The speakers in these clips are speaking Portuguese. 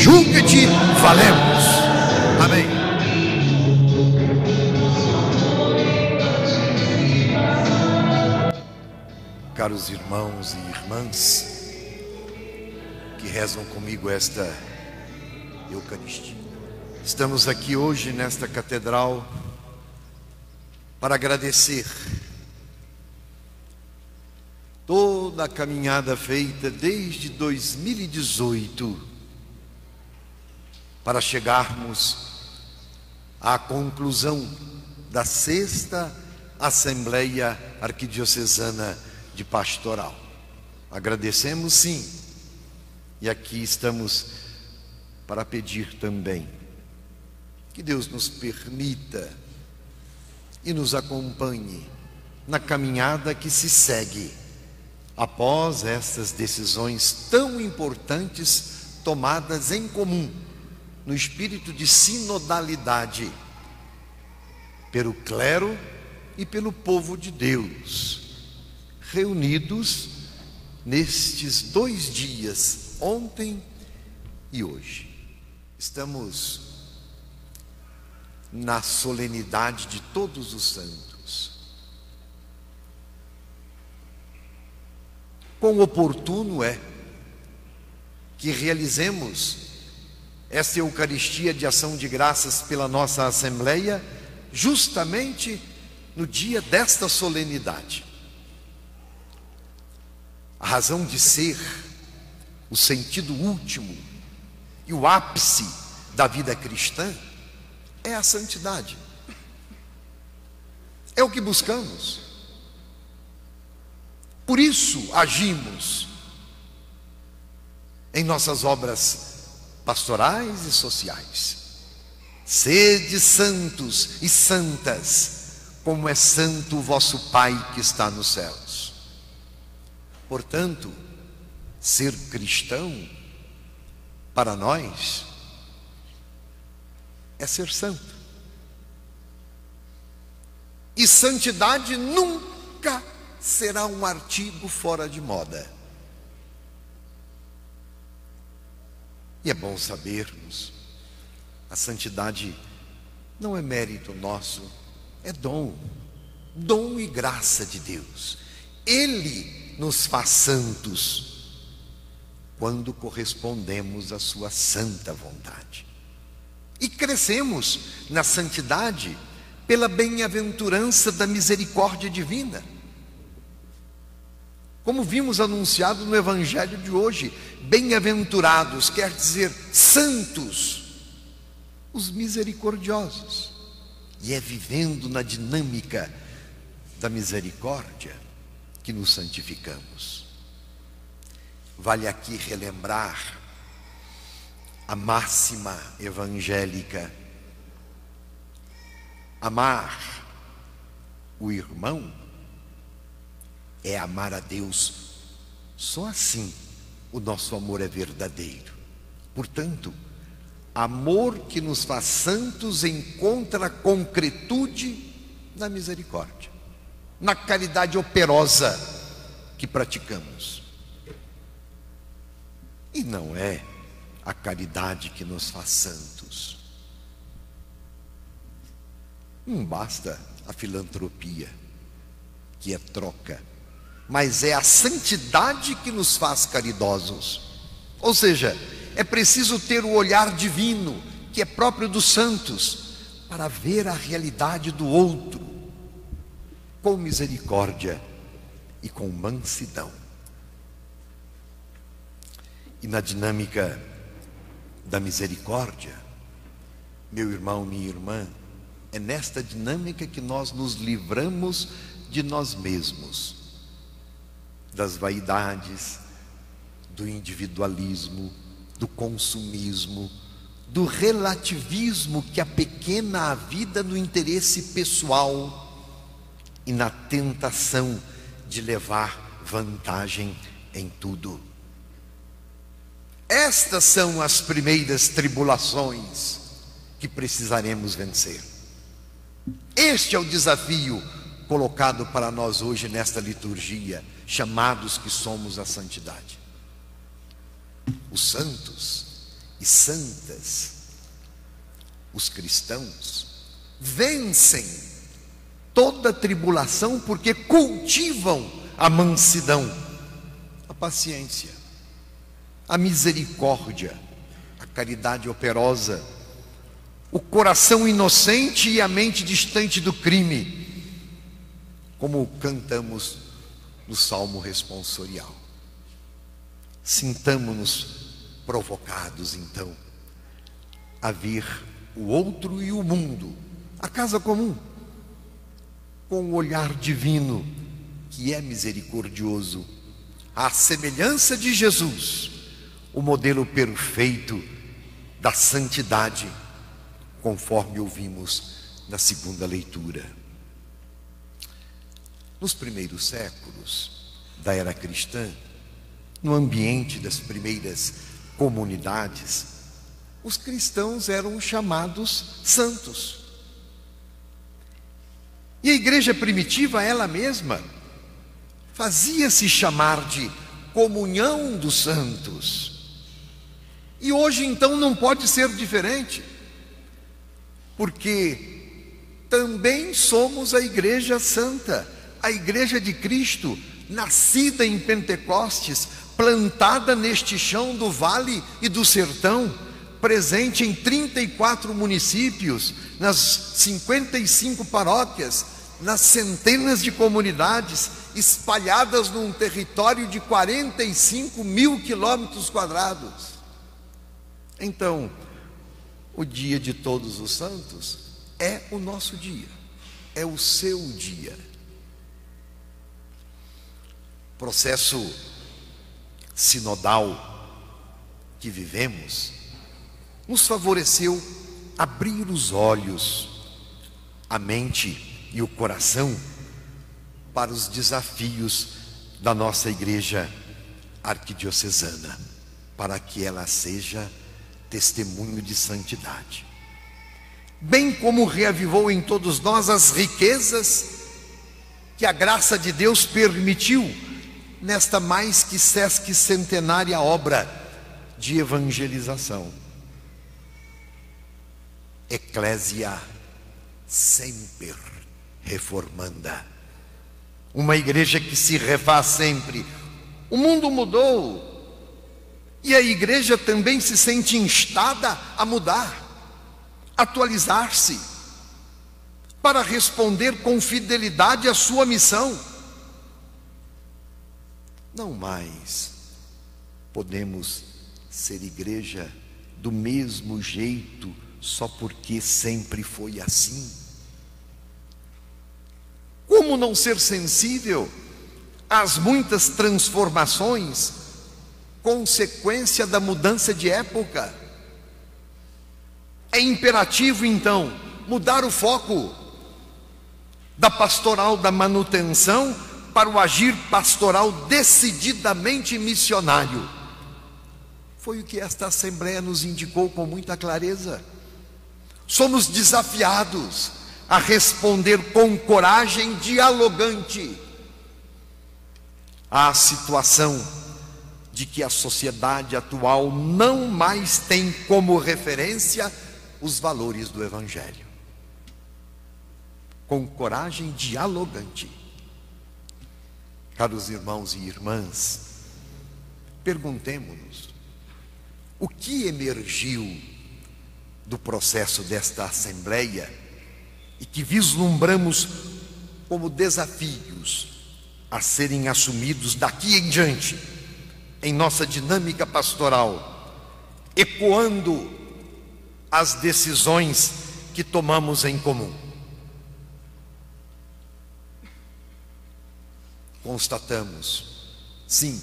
julga-te, valemos. Amém. Caros irmãos e irmãs que rezam comigo esta Eucaristia, estamos aqui hoje nesta catedral para agradecer toda a caminhada feita desde 2018 para chegarmos à conclusão da 6ª Assembleia Arquidiocesana de Pastoral. Agradecemos sim, e aqui estamos para pedir também que Deus nos permita e nos acompanhe na caminhada que se segue após estas decisões tão importantes tomadas em comum, no espírito de sinodalidade, pelo clero e pelo povo de Deus, reunidos nestes 2 dias, ontem e hoje. Estamos na solenidade de Todos os Santos. Quão oportuno é que realizemos esta Eucaristia de ação de graças pela nossa Assembleia, justamente no dia desta solenidade. A razão de ser, o sentido último e o ápice da vida cristã é a santidade. É o que buscamos. Por isso agimos em nossas obras pastorais e sociais. Sede santos e santas, como é santo o vosso Pai que está nos céus. Portanto, ser cristão, para nós, é ser santo. E santidade nunca será um artigo fora de moda. E é bom sabermos, a santidade não é mérito nosso, é dom e graça de Deus. Ele nos faz santos quando correspondemos à sua santa vontade. E crescemos na santidade pela bem-aventurança da misericórdia divina. Como vimos anunciado no Evangelho de hoje, bem-aventurados quer dizer santos, os misericordiosos. E é vivendo na dinâmica da misericórdia que nos santificamos. Vale aqui relembrar a máxima evangélica: amar o irmão é amar a Deus. Só assim o nosso amor é verdadeiro. Portanto, amor que nos faz santos encontra concretude na misericórdia, na caridade operosa que praticamos. E não é a caridade que nos faz santos. Não basta a filantropia, que é troca, mas é a santidade que nos faz caridosos. Ou seja, é preciso ter o olhar divino, que é próprio dos santos, para ver a realidade do outro com misericórdia e com mansidão. E na dinâmica da misericórdia, meu irmão, minha irmã, é nesta dinâmica que nós nos livramos de nós mesmos, das vaidades, do individualismo, do consumismo, do relativismo que apequena a vida no interesse pessoal e na tentação de levar vantagem em tudo. Estas são as primeiras tribulações que precisaremos vencer. Este é o desafio colocado para nós hoje nesta liturgia, chamados que somos à santidade. Os santos e santas, os cristãos vencem toda tribulação porque cultivam a mansidão, a paciência, a misericórdia, a caridade operosa, o coração inocente e a mente distante do crime, como cantamos no Salmo responsorial. Sintamo-nos provocados, então, a vir o outro e o mundo, a casa comum, com o olhar divino, que é misericordioso, à semelhança de Jesus, o modelo perfeito da santidade, conforme ouvimos na segunda leitura. Nos primeiros séculos da era cristã, no ambiente das primeiras comunidades, os cristãos eram chamados santos. E a igreja primitiva, ela mesma, fazia-se chamar de comunhão dos santos. E hoje, então, não pode ser diferente, porque também somos a igreja santa, a igreja de Cristo, nascida em Pentecostes, plantada neste chão do vale e do sertão, presente em 34 municípios, nas 55 paróquias, nas centenas de comunidades, espalhadas num território de 45 mil quilômetros quadrados. Então, o dia de Todos os Santos é o nosso dia, é o seu dia. Processo sinodal que vivemos nos favoreceu abrir os olhos, a mente e o coração para os desafios da nossa igreja arquidiocesana, para que ela seja testemunho de santidade. Bem como reavivou em todos nós as riquezas que a graça de Deus permitiu nesta mais que sesquicentenária obra de evangelização. Ecclesia semper reformanda. Uma igreja que se refaz sempre. O mundo mudou e a igreja também se sente instada a mudar, atualizar-se, para responder com fidelidade à sua missão. Não mais podemos ser igreja do mesmo jeito, só porque sempre foi assim. Como não ser sensível às muitas transformações, consequência da mudança de época? É imperativo, então, mudar o foco da pastoral da manutenção para o agir pastoral decididamente missionário. Foi o que esta Assembleia nos indicou com muita clareza. Somos desafiados a responder com coragem dialogante à situação de que a sociedade atual não mais tem como referência os valores do Evangelho. Com coragem dialogante. Caros irmãos e irmãs, perguntemo-nos: o que emergiu do processo desta Assembleia e que vislumbramos como desafios a serem assumidos daqui em diante em nossa dinâmica pastoral, ecoando as decisões que tomamos em comum? Constatamos, sim,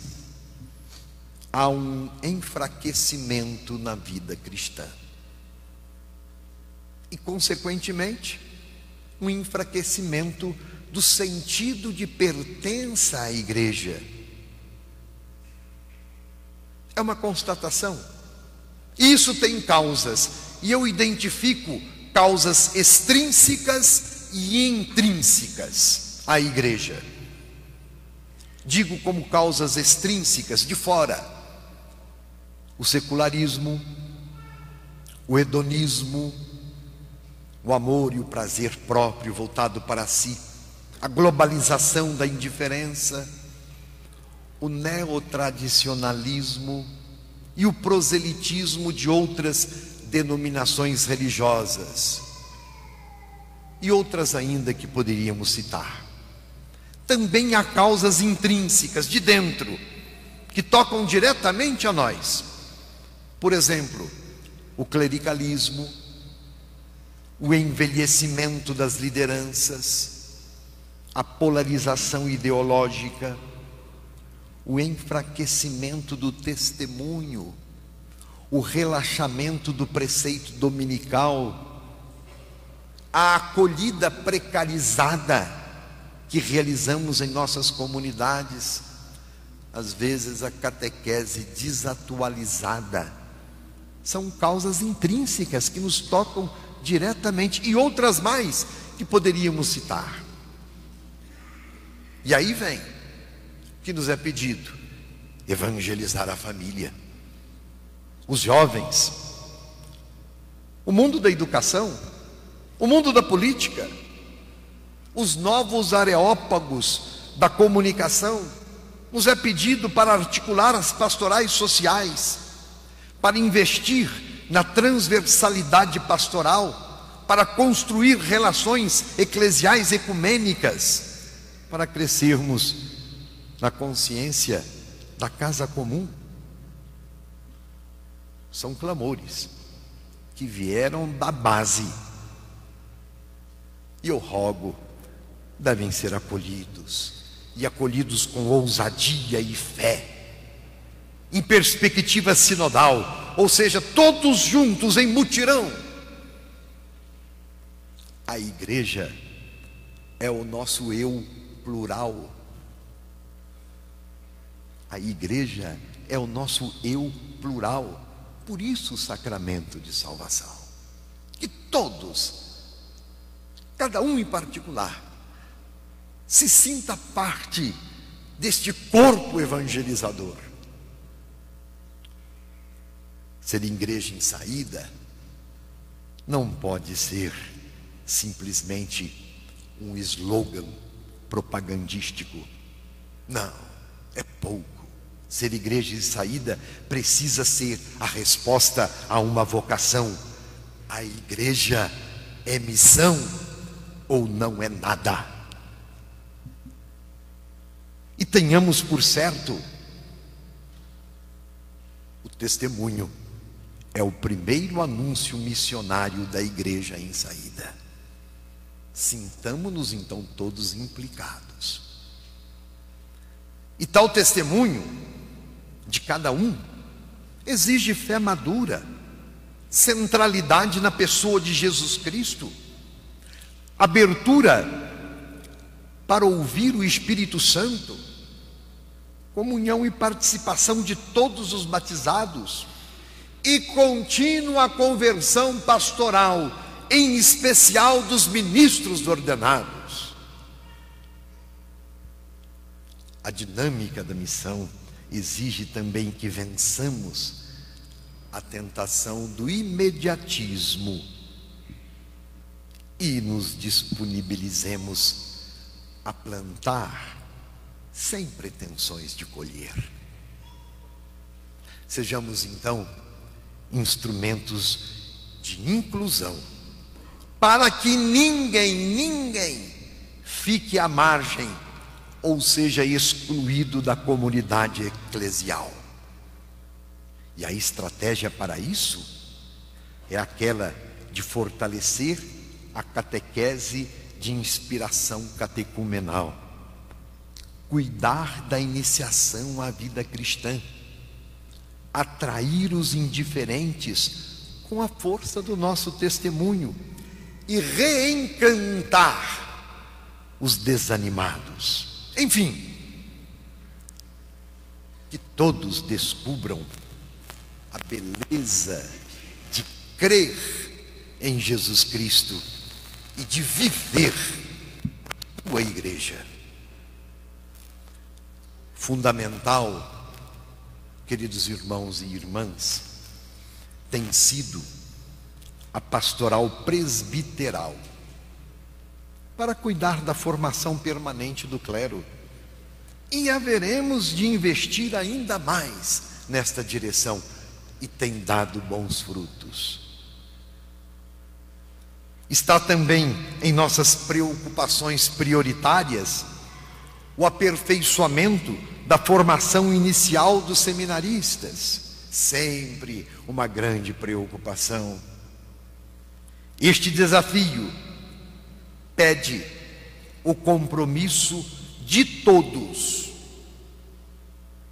há um enfraquecimento na vida cristã e, consequentemente, um enfraquecimento do sentido de pertença à igreja. É uma constatação. Isso tem causas, e eu identifico causas extrínsecas e intrínsecas à igreja. Digo como causas extrínsecas, de fora: o secularismo, o hedonismo, o amor e o prazer próprio voltado para si, a globalização da indiferença, o neotradicionalismo e o proselitismo de outras denominações religiosas, e outras ainda que poderíamos citar. Também há causas intrínsecas de dentro, que tocam diretamente a nós. Por exemplo, o clericalismo, o envelhecimento das lideranças, a polarização ideológica, o enfraquecimento do testemunho, o relaxamento do preceito dominical, a acolhida precarizada que realizamos em nossas comunidades, às vezes a catequese desatualizada, são causas intrínsecas que nos tocam diretamente, e outras mais que poderíamos citar. E aí vem o que nos é pedido: evangelizar a família, os jovens, o mundo da educação, o mundo da política, os novos areópagos da comunicação. Nos é pedido para articular as pastorais sociais, para investir na transversalidade pastoral, para construir relações eclesiais ecumênicas, para crescermos na consciência da casa comum. São clamores que vieram da base, e eu rogo, devem ser acolhidos, e acolhidos com ousadia e fé, em perspectiva sinodal, ou seja, todos juntos em mutirão. A igreja é o nosso eu plural. A igreja é o nosso eu plural. Por isso o sacramento de salvação. Que todos, cada um em particular, se sinta parte deste corpo evangelizador. Ser igreja em saída não pode ser simplesmente um slogan propagandístico. Não, é pouco. Ser igreja em saída precisa ser a resposta a uma vocação. A igreja é missão ou não é nada. E tenhamos por certo, o testemunho é o primeiro anúncio missionário da igreja em saída. Sintamo-nos então todos implicados. E tal testemunho de cada um exige fé madura, centralidade na pessoa de Jesus Cristo, abertura para ouvir o Espírito Santo, comunhão e participação de todos os batizados, e contínua conversão pastoral, em especial dos ministros ordenados. A dinâmica da missão exige também que vençamos a tentação do imediatismo e nos disponibilizemos a plantar sem pretensões de colher. Sejamos então instrumentos de inclusão, para que ninguém fique à margem ou seja excluído da comunidade eclesial. E a estratégia para isso é aquela de fortalecer a catequese de inspiração catecumenal, cuidar da iniciação à vida cristã, atrair os indiferentes com a força do nosso testemunho e reencantar os desanimados. Enfim, que todos descubram a beleza de crer em Jesus Cristo e de viver a igreja. Fundamental, queridos irmãos e irmãs, tem sido a pastoral presbiteral, para cuidar da formação permanente do clero. E haveremos de investir ainda mais nesta direção, e tem dado bons frutos. Está também em nossas preocupações prioritárias o aperfeiçoamento da formação inicial dos seminaristas, sempre uma grande preocupação. Este desafio pede o compromisso de todos,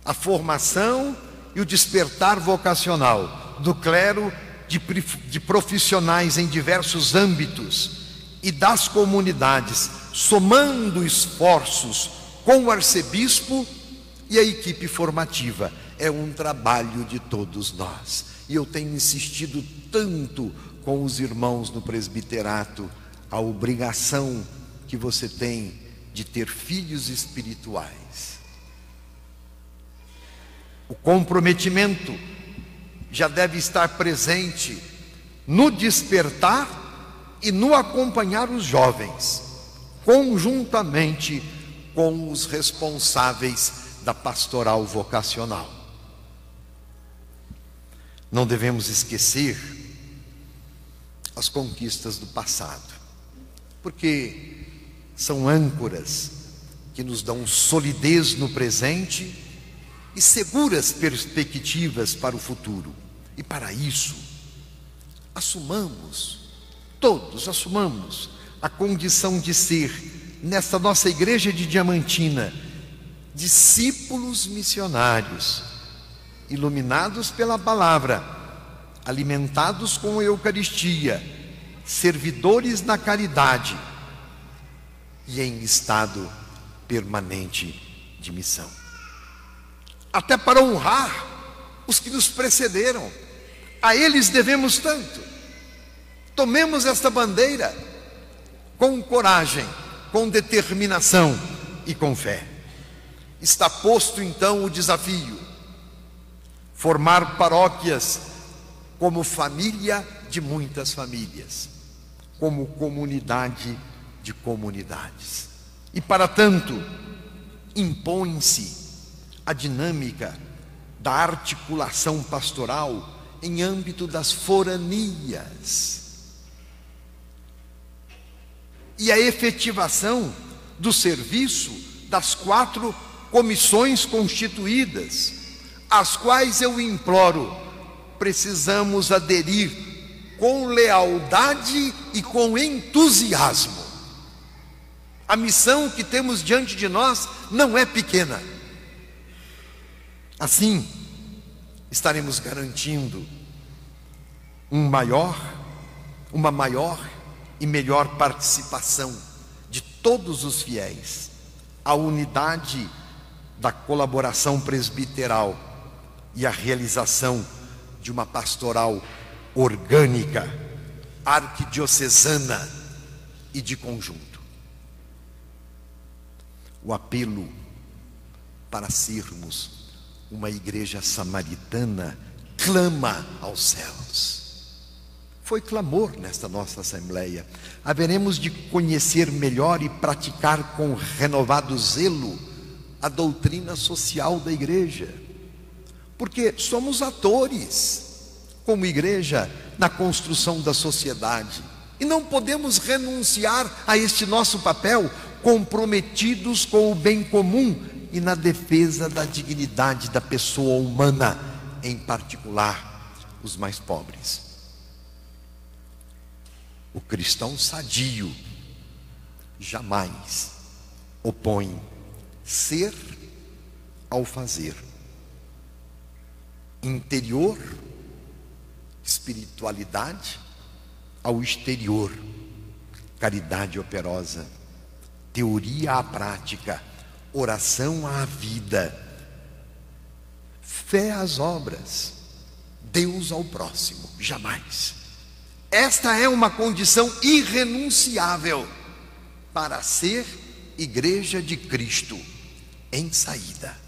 a formação e o despertar vocacional do clero, de profissionais em diversos âmbitos e das comunidades, somando esforços com o arcebispo e a equipe formativa. É um trabalho de todos nós. E eu tenho insistido tanto com os irmãos no presbiterato, a obrigação que você tem de ter filhos espirituais. O comprometimento já deve estar presente no despertar e no acompanhar os jovens, conjuntamente com os responsáveis da pastoral vocacional. Não devemos esquecer as conquistas do passado, porque são âncoras que nos dão solidez no presente e seguras perspectivas para o futuro. E para isso, todos assumamos a condição de ser, nesta nossa igreja de Diamantina, discípulos missionários, iluminados pela palavra, alimentados com a Eucaristia, servidores na caridade e em estado permanente de missão. Até para honrar os que nos precederam. A eles devemos tanto. Tomemos esta bandeira com coragem, com determinação e com fé. Está posto então o desafio: formar paróquias como família de muitas famílias, como comunidade de comunidades. E para tanto, impõe-se a dinâmica da articulação pastoral em âmbito das foranias e a efetivação do serviço das 4 comissões constituídas, às quais eu imploro, precisamos aderir com lealdade e com entusiasmo. A missão que temos diante de nós não é pequena. Assim, estaremos garantindo uma maior e melhor participação de todos os fiéis, a unidade da colaboração presbiteral e a realização de uma pastoral orgânica, arquidiocesana e de conjunto. O apelo para sermos uma igreja samaritana clama aos céus. Foi clamor nesta nossa assembleia. Haveremos de conhecer melhor e praticar com renovado zelo a doutrina social da igreja, porque somos atores, como igreja, na construção da sociedade, e não podemos renunciar a este nosso papel, comprometidos com o bem comum e na defesa da dignidade da pessoa humana, em particular os mais pobres. O cristão sadio jamais opõe ser ao fazer. Interior, espiritualidade ao exterior, caridade operosa, teoria à prática, oração à vida, fé às obras, Deus ao próximo, jamais. Esta é uma condição irrenunciável para ser igreja de Cristo em saída.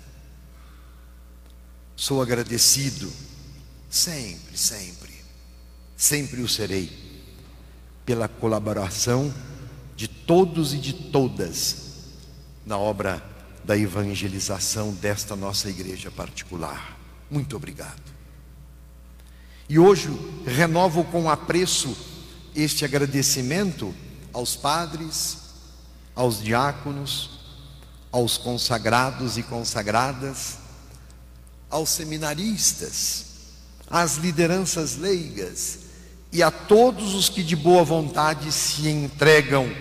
Sou agradecido sempre Sempre o serei, pela colaboração de todos e de todas na obra da evangelização desta nossa igreja particular. Muito obrigado. E hoje renovo com apreço este agradecimento aos padres, aos diáconos, aos consagrados e consagradas, aos seminaristas, às lideranças leigas e a todos os que de boa vontade se entregam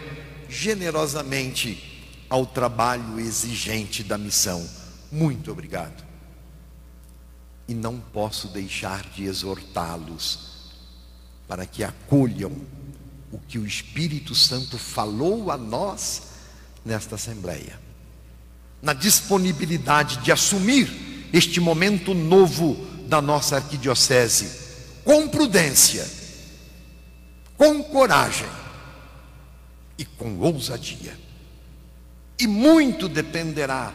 generosamente ao trabalho exigente da missão. Muito obrigado. E não posso deixar de exortá-los para que acolham o que o Espírito Santo falou a nós nesta Assembleia, na disponibilidade de assumir este momento novo da nossa arquidiocese, com prudência, com coragem e com ousadia. E muito dependerá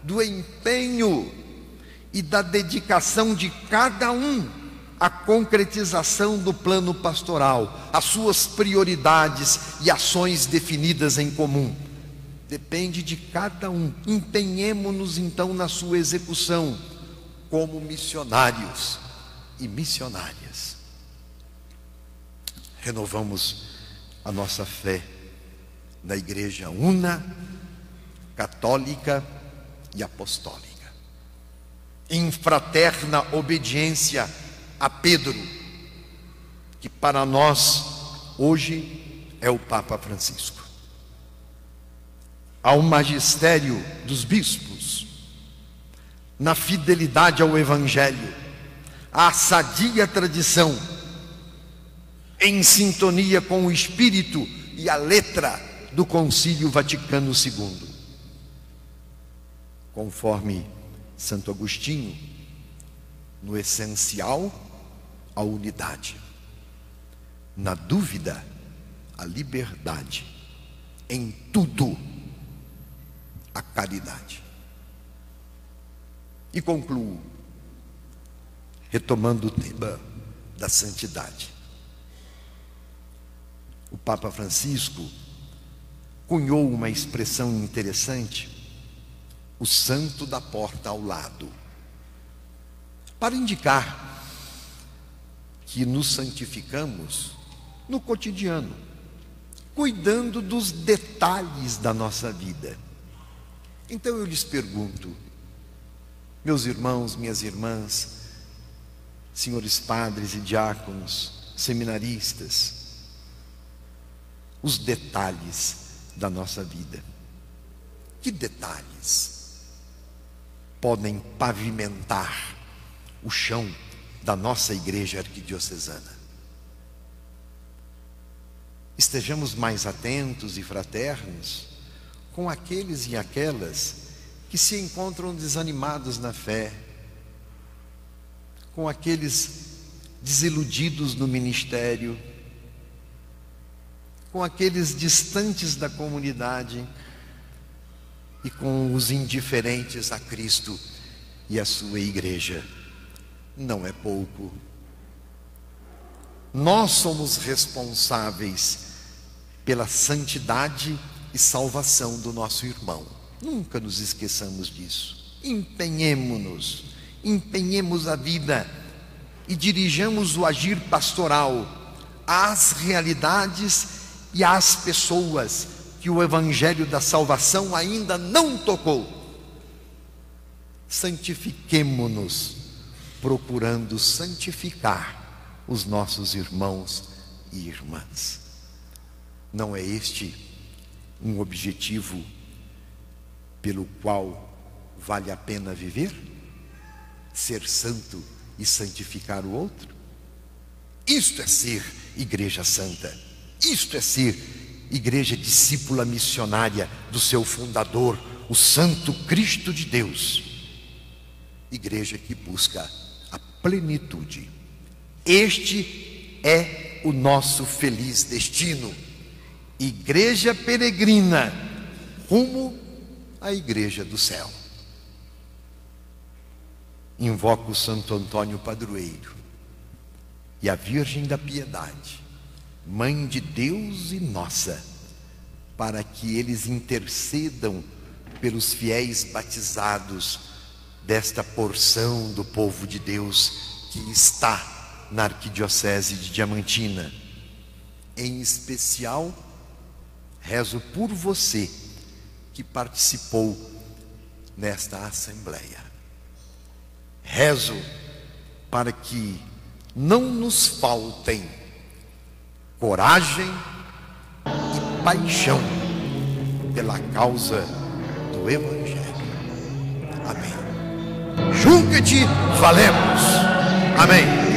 do empenho e da dedicação de cada um à concretização do plano pastoral, às suas prioridades e ações definidas em comum. Depende de cada um. Empenhemo-nos então na sua execução como missionários e missionárias. Renovamos a nossa fé na Igreja una, católica e apostólica, em fraterna obediência a Pedro, que para nós hoje é o Papa Francisco, ao magistério dos bispos, na fidelidade ao Evangelho, à sadia tradição, em sintonia com o espírito e a letra do Concílio Vaticano II. Conforme Santo Agostinho, no essencial, a unidade, na dúvida, a liberdade, em tudo, a caridade. E concluo, retomando o tema da santidade. O Papa Francisco cunhou uma expressão interessante, o santo da porta ao lado, para indicar que nos santificamos no cotidiano, cuidando dos detalhes da nossa vida. Então eu lhes pergunto, meus irmãos, minhas irmãs, senhores padres e diáconos, seminaristas, os detalhes da nossa vida. Que detalhes podem pavimentar o chão da nossa igreja arquidiocesana? Estejamos mais atentos e fraternos com aqueles e aquelas que se encontram desanimados na fé, com aqueles desiludidos no ministério, com aqueles distantes da comunidade e com os indiferentes a Cristo e a sua igreja. Não é pouco. Nós somos responsáveis pela santidade e salvação do nosso irmão. Nunca nos esqueçamos disso. Empenhemo-nos, empenhemos a vida e dirijamos o agir pastoral às realidades e às pessoas que o Evangelho da salvação ainda não tocou. Santifiquemo-nos, procurando santificar os nossos irmãos e irmãs. Não é este um objetivo pelo qual vale a pena viver? Ser santo e santificar o outro? Isto é ser igreja santa. Isto é ser igreja discípula missionária do seu fundador, o Santo Cristo de Deus. Igreja que busca a plenitude. Este é o nosso feliz destino. Igreja peregrina, rumo à igreja do céu. Invoco Santo Antônio Padroeiro e a Virgem da Piedade, Mãe de Deus e nossa, para que eles intercedam pelos fiéis batizados desta porção do povo de Deus que está na Arquidiocese de Diamantina. Em especial, rezo por você que participou nesta assembleia. Rezo para que não nos faltem coragem e paixão pela causa do Evangelho. Amém. Julga-te, valemos. Amém.